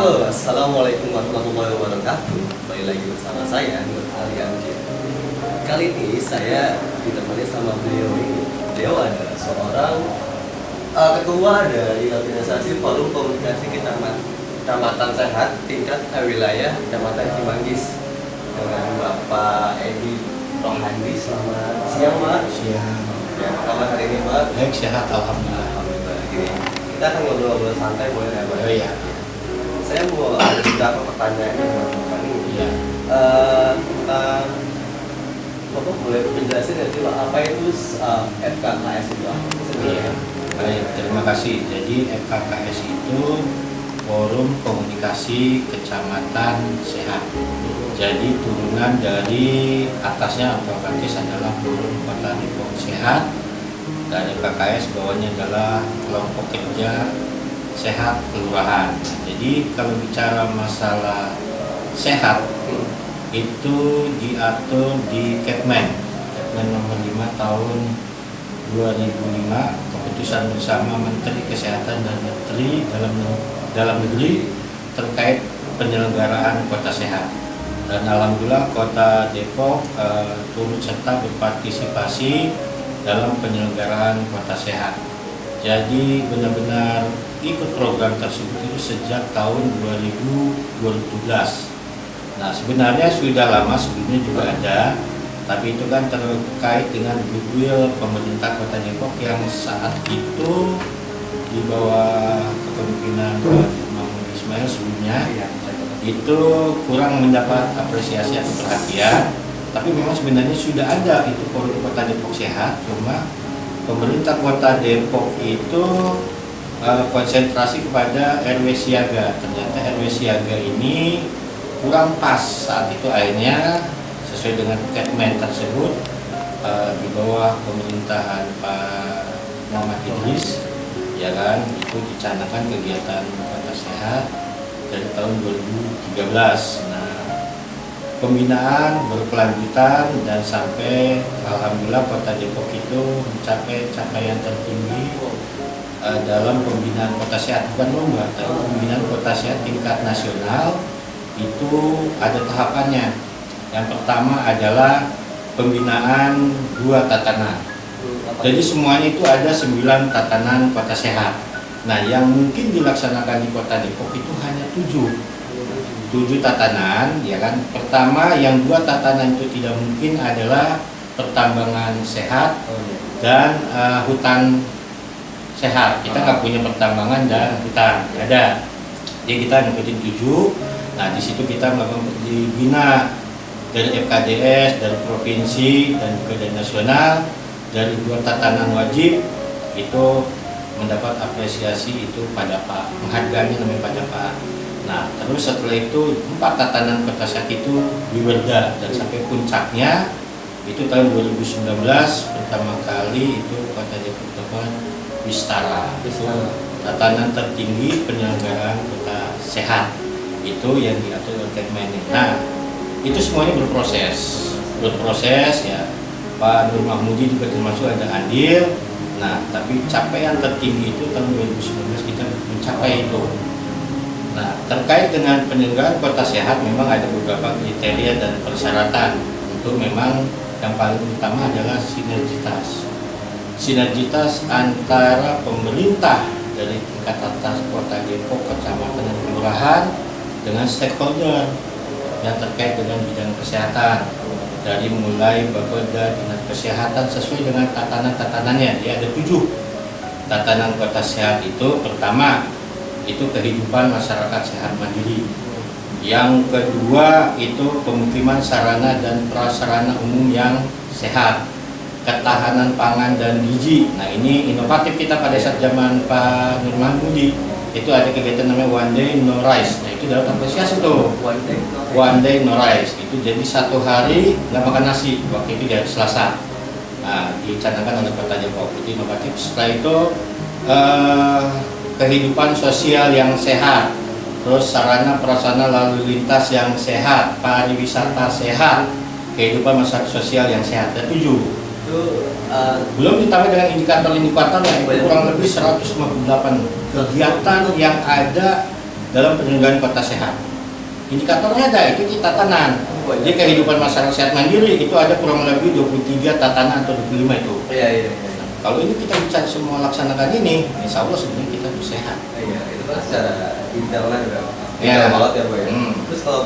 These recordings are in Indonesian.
Halo, assalamualaikum warahmatullahi wabarakatuh. Kembali lagi bersama saya Nur Ali Amjad. Kali ini saya ditemani sama beliau ini. Beliau adalah seorang ketua dari organisasi Forum Komunikasi Kecamatan Sehat tingkat wilayah Kecamatan Cimanggis dengan Bapak Edi Rohandi. Selamat siang, Pak. Siang. Ya, apa kabar hari ini, Pak? Baik, sehat, alhamdulillah. Alhamdulillah. Gini, kita akan ngobrol-ngobrol santai, boleh nggak, Pak? Oh iya. Saya mau ada beberapa pertanyaan buat Bapak nih. Iya. Tentang Bapak boleh penjelasin nggak sih Pak, apa itu FKKS itu apa? Iya. Baik, terima kasih. Jadi FKKS itu Forum Komunikasi Kecamatan Sehat. Jadi turunan dari atasnya otomatis adalah Forum Kota Depok Sehat. Dan FKKS bawahnya adalah kelompok kerja sehat kelurahan. Jadi kalau bicara masalah sehat itu diatur di Kepmen nomor 5 tahun 2005, keputusan bersama Menteri Kesehatan dan Menteri Dalam Negeri terkait penyelenggaraan kota sehat. Dan alhamdulillah Kota Depok turut serta berpartisipasi dalam penyelenggaraan kota sehat. Jadi benar-benar ikut program tersebut itu sejak tahun 2012. Nah, sebenarnya sudah lama sebelumnya juga ada, tapi itu kan terkait dengan goodwill pemerintah Kota Depok yang saat itu di bawah kepemimpinan Pak Mahmud Ismail sebelumnya itu kurang mendapat apresiasi atau perhatian. Tapi memang sebenarnya sudah ada itu Forum Kota Depok Sehat, cuma pemerintah Kota Depok itu konsentrasi kepada RW Siaga. Ternyata RW Siaga ini kurang pas saat itu, akhirnya sesuai dengan Kepmen tersebut di bawah pemerintahan Pak Muhammad Idris, ya kan, itu dicanangkan kegiatan kota sehat dari tahun 2013. Nah, pembinaan berkelanjutan dan sampai alhamdulillah Kota Depok itu mencapai capaian tertinggi dalam pembinaan kota sehat, bukan lomba, tapi pembinaan kota sehat tingkat nasional. Itu ada tahapannya. Yang pertama adalah pembinaan 2 tatanan. Jadi semuanya itu ada 9 tatanan kota sehat. Nah, yang mungkin dilaksanakan di Kota Depok itu hanya 7 tatanan, ya kan. Pertama, yang 2 tatanan itu tidak mungkin adalah pertambangan sehat dan hutan sehat. Kita nggak punya pertambangan dan hutan, nggak ada. Jadi kita ngikutin 7. Nah, di situ kita melakukan dibina dari FKDS, dari provinsi dan juga dari nasional, dari 2 tatanan wajib itu mendapat apresiasi itu pada Pak, penghargaannya namanya pada Pak. Nah, terus setelah itu 4 tatanan kota sehat itu diwerda dan sampai puncaknya itu tahun 2019 pertama kali itu Kota Depok dapat Wistara. Itu tatanan tertinggi penyelenggaraan kota sehat. Itu yang diatur oleh Kepmen. Nah, itu semuanya berproses ya. Pak Nur Mahmudi juga termasuk ada andil. Nah, tapi capaian tertinggi itu tahun 2019 kita mencapai itu. Nah, terkait dengan penyelenggaraan kota sehat memang ada beberapa kriteria dan persyaratan. Untuk memang yang paling utama adalah sinergitas antara pemerintah dari tingkat atas Kota Depok, kecamatan dan kelurahan dengan stakeholder yang terkait dengan bidang kesehatan, dari mulai Bapeda, Dinas Kesehatan sesuai dengan tatanan-tatanannya. Dia ada 7 tatanan kota sehat. Itu pertama itu kehidupan masyarakat sehat mandiri. Yang kedua itu pemukiman sarana dan prasarana umum yang sehat, ketahanan pangan dan gizi. Nah, ini inovatif kita pada saat zaman Pak Nur Mahmudi. Itu ada kegiatan namanya One Day No Rice. Nah, itu dapat apresiasi tuh. One Day No Rice. Itu jadi 1 hari nggak makan nasi. Waktu itu di hari Selasa. Nah, dicanangkan oleh Kota Depok. Itu inovatif. Setelah itu kehidupan sosial yang sehat. Terus sarana prasarana lalu lintas yang sehat, pariwisata sehat, kehidupan masyarakat sosial yang sehat. Ada 7. Belum ditambah dengan indikator-indikator yang kurang lebih 158 kegiatan yang ada dalam penyelenggaraan kota sehat. Indikatornya ada, itu di tatanan. Jadi kehidupan masyarakat sehat mandiri itu ada kurang lebih 23 tatanan atau 25 itu. Iya. Kalau ini kita bicara semua laksanakan ini, insya Allah sebenarnya kita harus sehat. Iya, itu kan secara internal ya. Iya. Banget ya, Pak. Hmm. Terus kalau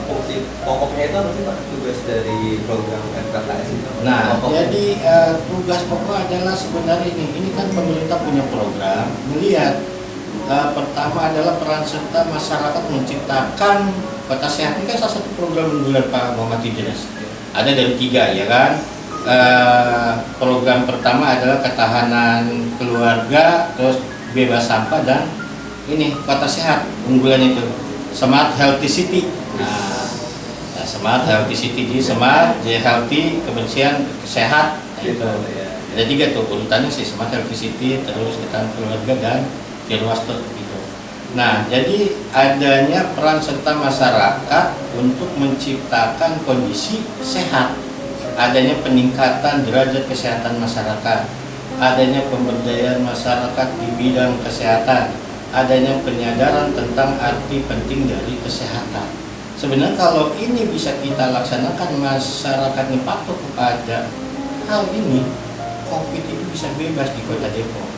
fungsi pokoknya itu apa sih, Pak? Tugas dari program FKKS itu? Nah, Pokok. jadi tugas pokok adalah sebenarnya ini kan pemerintah punya program melihat pertama adalah peran serta masyarakat menciptakan kota sehat. Ini kan salah satu program unggulan Pak Muhammad Idris. Ada dari 3 ya kan. Program pertama adalah ketahanan keluarga, terus bebas sampah dan ini kota sehat unggulan itu Smart Healthy City. Nah, Smart Healthy City di Smart, J Healthy, kebersihan, sehat. Nah, itu ada 3 tuh urutannya sih, Smart Healthy City, terus ketahanan keluarga dan Firwasto gitu. Nah, jadi adanya peran serta masyarakat untuk menciptakan kondisi sehat, adanya peningkatan derajat kesehatan masyarakat, adanya pemberdayaan masyarakat di bidang kesehatan, adanya penyadaran tentang arti penting dari kesehatan. Sebenarnya kalau ini bisa kita laksanakan, masyarakat ini patuh kepada hal ini, COVID itu bisa bebas di Kota Depok.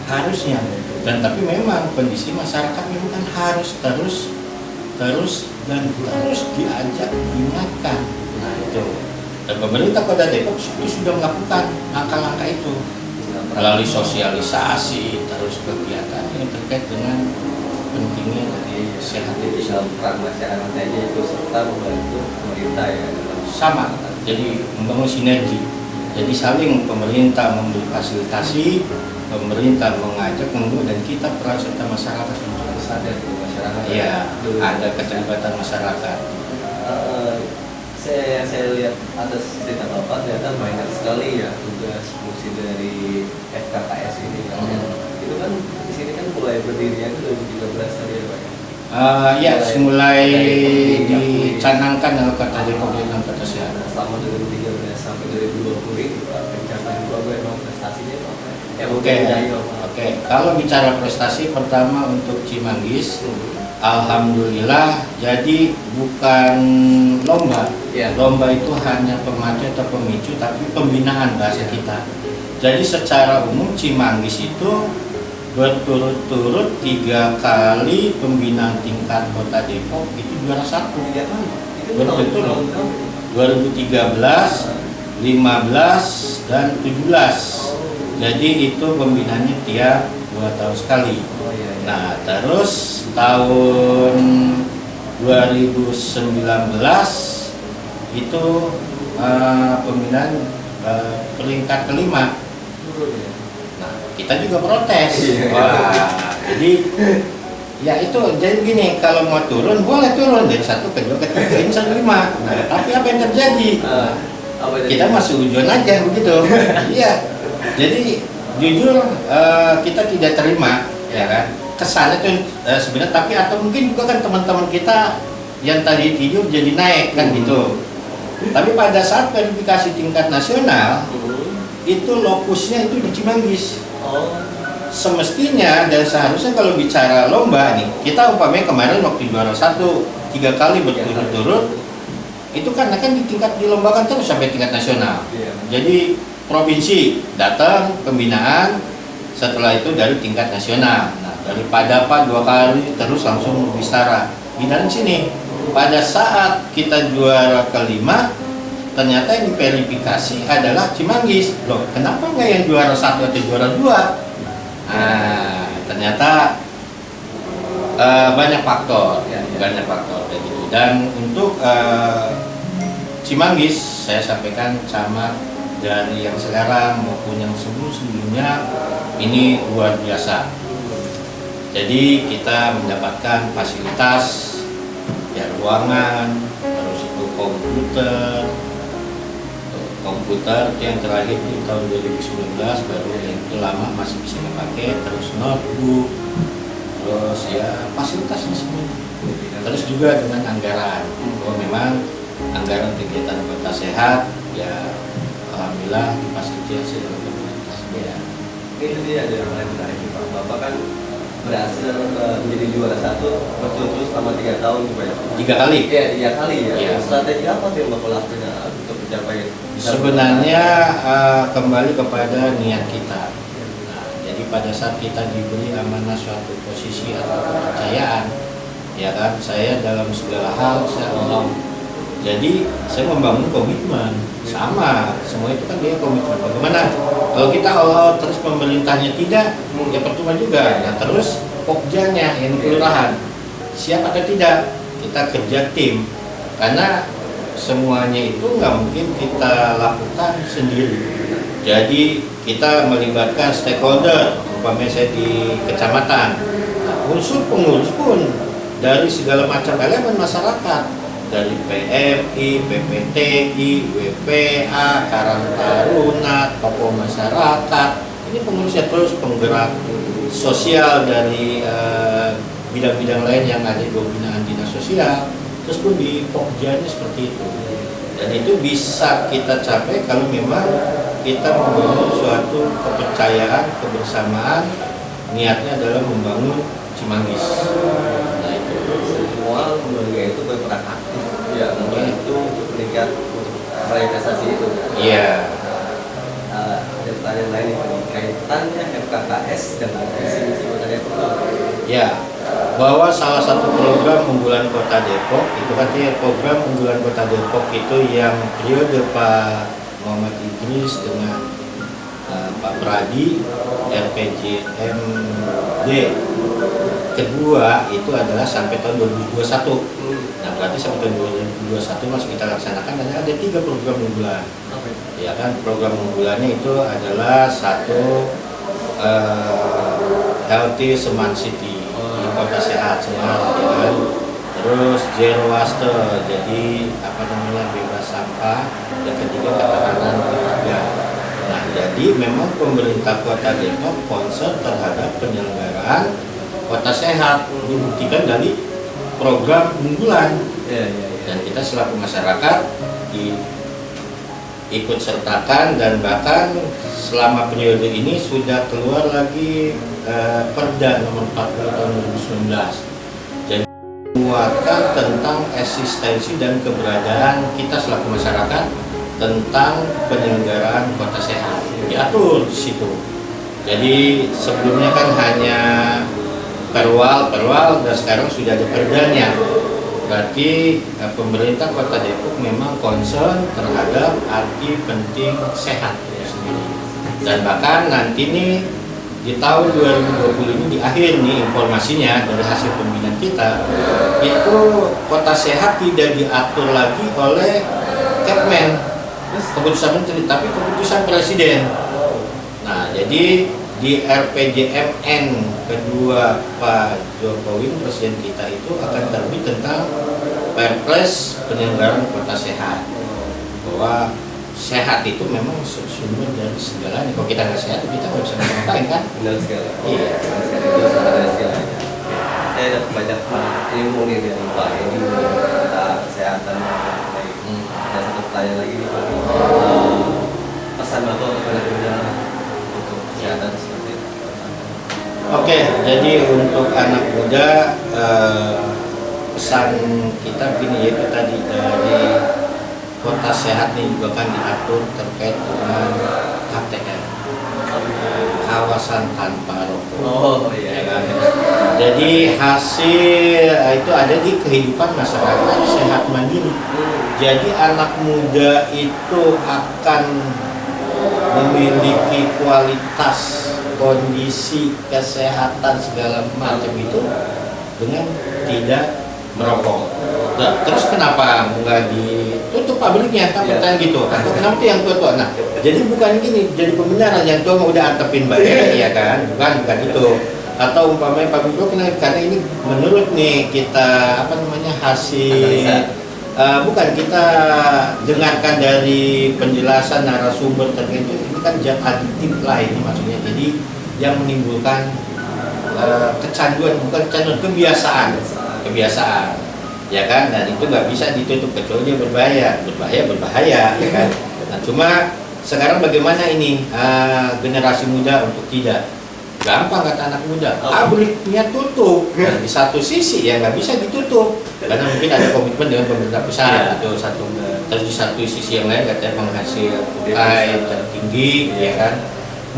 Harusnya. Dan tapi memang kondisi masyarakat memang kan harus terus diajak, diingatkan. Nah itu. Dan pemerintah Kota Depok itu sudah melakukan langkah-langkah itu melalui sosialisasi, terus kegiatan yang terkait dengan pentingnya dari sehat itu dalam peran masyarakat saja itu serta membantu pemerintah ya dalam sama. Jadi membangun sinergi. Jadi saling pemerintah memberi fasilitasi, pemerintah mengajak, dan kita peran serta masyarakat untuk sadar di masyarakat. Iya, ada keterlibatan masyarakat. Saya lihat atas cerita Bapak ternyata banyak sekali ya tugas fungsi dari FKKS ini kan. Itu kan di sini kan mulai berdirinya itu 2013 tadi ya Pak. Ya, mulai dicanangkan dalam Kota Depok dengan Kota Sehat. Selama 2013 sampai 2020 ini Pak, pencapaian program prestasinya Pak. Oke. Kalau bicara prestasi, pertama untuk Cimanggis, alhamdulillah, jadi bukan lomba. Ya. Lomba itu hanya pemacu atau pemicu, tapi pembinaan bahasa kita. Jadi secara umum Cimanggis itu berturut-turut 3 kali pembinaan tingkat Kota Depok itu juara 1. 3 kali. Itu Berturut-turut. 2013, 15 dan 17. Jadi itu pembinaannya tiap 2 tahun sekali. Oh, iya. Nah, terus tahun 2019 itu pembinaan peringkat kelima. Nah, kita juga protes. Wah, jadi ya itu jadi gini, kalau mau turun boleh turun dari 1 ke 2 ke 3 ini 5. Nah, tapi apa yang terjadi? Kita masih ujian aja begitu. Iya. Jadi jujur kita tidak terima, ya kan? Kesannya tuh sebenarnya, tapi atau mungkin juga kan teman-teman kita yang tadi tidur jadi naik kan gitu. Tapi pada saat verifikasi tingkat nasional itu lokusnya itu di Cimanggis. Semestinya dan seharusnya kalau bicara lomba nih, kita umpamanya kemarin waktu juara 1 3 kali berturut-turut, itu kan akan dilombakan terus sampai tingkat nasional. Jadi provinsi datang pembinaan, setelah itu dari tingkat nasional. Nah, daripada Pak 2 kali terus langsung Bistara binaan sini. Pada saat kita juara kelima, ternyata yang diverifikasi adalah Cimanggis. Loh, kenapa nggak yang juara 1 atau juara 2? Nah, ternyata banyak faktor, banyak faktor kayak gitu. Dan untuk Cimanggis, saya sampaikan camat dari yang sekarang maupun yang sebelumnya ini luar biasa. Jadi kita mendapatkan fasilitas ya, ruangan, terus itu komputer yang terakhir di tahun 2019, baru yang itu lama masih bisa dipakai, terus notebook, terus ya fasilitasnya semua. Terus juga dengan anggaran, memang anggaran kegiatan kota sehat ya alhamdulillah difasilitasi oleh pemerintah. Ini dia ada yang lain menarik Pak. Bapak kan berhasil menjadi juara satu berturut-turut selama 3 tahun juga ya. 3 kali. Iya, 3 kali ya. Iya. Strategi apa tuh yang Bapak lakukan untuk mencapai? Sebenarnya kembali kepada niat kita. Nah, jadi pada saat kita diberi amanah suatu posisi atau kepercayaan, ya kan, saya dalam segala hal saya all. Jadi saya membangun komitmen sama semua itu kan dia komitmen. Bagaimana kalau kita all terus pemerintahnya tidak, ya percuma juga. Nah terus pokjanya yang di kelurahan siap atau tidak kita kerja tim, karena semuanya itu nggak mungkin kita lakukan sendiri. Jadi kita melibatkan stakeholder, umpamanya saya di kecamatan, nah, unsur pengurus pun dari segala macam elemen masyarakat, dari PMI, PPTI, WPA, Karang Taruna, tokoh masyarakat. Ini pengurusnya terus penggerak sosial dari bidang-bidang lain yang ada di bawah binaan dinas sosial. Terus pun di pokjanya seperti itu. Dan itu bisa kita capai kalau memang kita membangun suatu kepercayaan, kebersamaan, niatnya adalah membangun Cimanggis. Nah itu Semua keluarga itu berperan aktif ya, mungkin itu untuk meningkat untuk meraih prestasi itu. iya. Ada pertanyaan lain nih, kaitannya FKKS dengan visi misi Kota Depok. Ya, bahwa salah satu program unggulan Kota Depok itu katanya program unggulan Kota Depok itu yang periode Pak Muhammad Idris dengan Pak Pradi RPJMD kedua itu adalah sampai tahun 2021. Nah berarti sampai tahun 2021 masih kita laksanakan dan ada 3 program unggulan. Ya kan, program unggulannya itu adalah satu healthy smart city, kota sehat smart, ya kan. Terus zero waste, jadi apa namanya, bebas sampah. Yang ketiga ketahanan keluarga. Nah jadi memang pemerintah Kota Depok concern terhadap penyelenggaraan kota sehat, dibuktikan dari program unggulan. Dan kita selaku masyarakat ikut sertakan, dan bahkan selama periode ini sudah keluar lagi Perda nomor 40 tahun 2019. Jadi menguatkan tentang eksistensi dan keberadaan kita selaku masyarakat tentang penyelenggaraan kota sehat. Diatur di situ. Jadi sebelumnya kan hanya perwal dan sekarang sudah ada perdanya. Berarti pemerintah Kota Depok memang concern terhadap arti penting sehat itu sendiri. Dan bahkan nanti nih di tahun 2020 ini di akhir nih informasinya dari hasil pembinaan kita itu kota sehat tidak diatur lagi oleh Kepmen, keputusan menteri, tapi keputusan presiden. Nah jadi di RPJMN kedua Pak Jokowi presiden kita itu akan terbit tentang Perpres penyelenggaraan kota sehat, bahwa sehat itu memang sumber dari segalanya. Kalau kita nggak sehat kita nggak bisa ngapain kan? Benar sekali. Iya. Benar sekali. Itu sebenarnya segalanya. Saya ada banyak ilmu nih dari Pak Edi tentang kesehatan. Ada satu pertanyaan lagi nih Pak. Pesan Bapak kepada penjara untuk kesehatan seperti itu. Oke, jadi untuk anak muda pesan kita begini, yaitu tadi dari kota sehat ini juga kan diatur terkait dengan KTM, kawasan tanpa rokok. Oh iya. Ya kan? Jadi hasil itu ada di kehidupan masyarakat sehat mandiri. Jadi anak muda itu akan memiliki kualitas kondisi kesehatan segala macam itu dengan tidak merokok. Nah, terus kenapa nggak ditutup pabriknya? Kan pertanyaan gitu. Atau kenapa tuh yang tua-tua? Nah, jadi bukan gini, jadi pembenaran yang tua mau udah antepin baik, ya kan? Bukan itu. Atau umpamanya pabrik itu karena ini menurut nih kita apa namanya hasil bukan, kita dengarkan dari penjelasan narasumber terkait itu, ini kan zat adiktif lah ini maksudnya. Jadi yang menimbulkan kecanduan, bukan kecanduan, kebiasaan, ya kan? Dan itu nggak bisa ditutup kecuali dia berbahaya, ya kan? Nah, cuma sekarang bagaimana ini generasi muda untuk tidak? Gampang kata anak muda, Oh. pabriknya tutup. Nah, di satu sisi ya nggak bisa ditutup, karena mungkin ada komitmen dengan pemerintah pusat Iya. itu satu. Terus di satu sisi yang lain katanya penghasil cukai tertinggi, ya kan.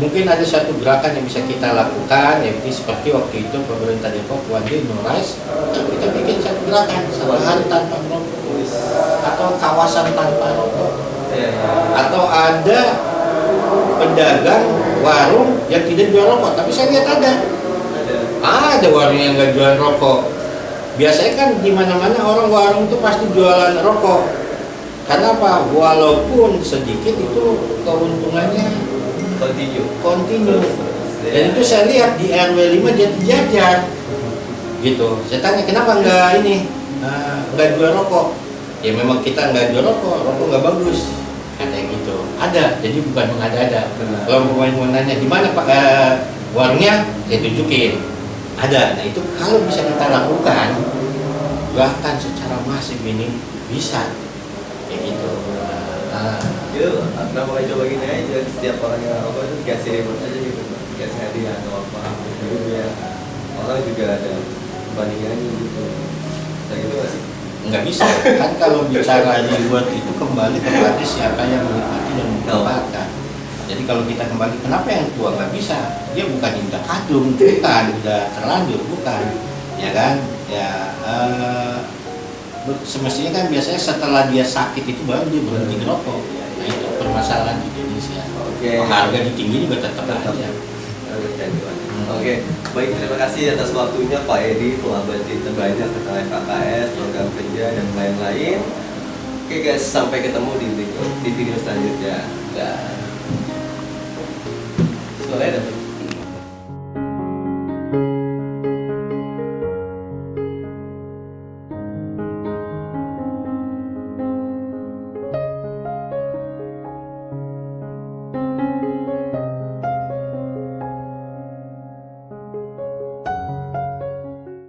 Mungkin ada satu gerakan yang bisa kita lakukan, yaitu seperti waktu itu pemerintah Depok One Day No Rice, kita bikin satu gerakan, satu hari tanpa merokok, atau kawasan tanpa rokok, Iya. atau ada pedagang warung yang tidak jual rokok, tapi saya lihat ada warung yang nggak jual rokok. Biasanya kan di mana-mana orang warung itu pasti jualan rokok. Karena apa? Walaupun sedikit itu keuntungannya kontinu. Dan itu saya lihat di RW 5 dia jajar. Gitu. Saya tanya kenapa nggak jual rokok? Ya memang kita nggak jual rokok nggak bagus. Katanya gitu. Ada, jadi bukan mengada-ada. Benar. Kalau pemain mau nanya di mana Pak warungnya, saya tunjukin. Ada. Nah itu kalau bisa kita lakukan, bahkan secara masif ini bisa, kayak gitu. Yuk, kenapa nggak coba gini aja, setiap orang yang rokok itu dikasih reward aja gitu, dikasih hadiah atau apa gitu ya. Orang juga ada bandingannya gitu. Bisa gitu nggak sih? Nggak bisa kan kalau bicara reward itu kembali kepada siapa yang menikmati dan memanfaatkan. Jadi kalau kita kembali, kenapa yang tua nggak bisa? Dia bukan udah kadung, bukan udah terlanjur, bukan, ya kan? Ya semestinya kan biasanya setelah dia sakit itu baru dia berhenti ngerokok. Nah itu permasalahan di Indonesia. Oke. Harga tinggi juga tetap aja. Oke, baik, terima kasih atas waktunya Pak Edi telah bercerita banyak tentang FKKS, program kerja dan lain-lain. Oke guys, sampai ketemu di video selanjutnya. Dah.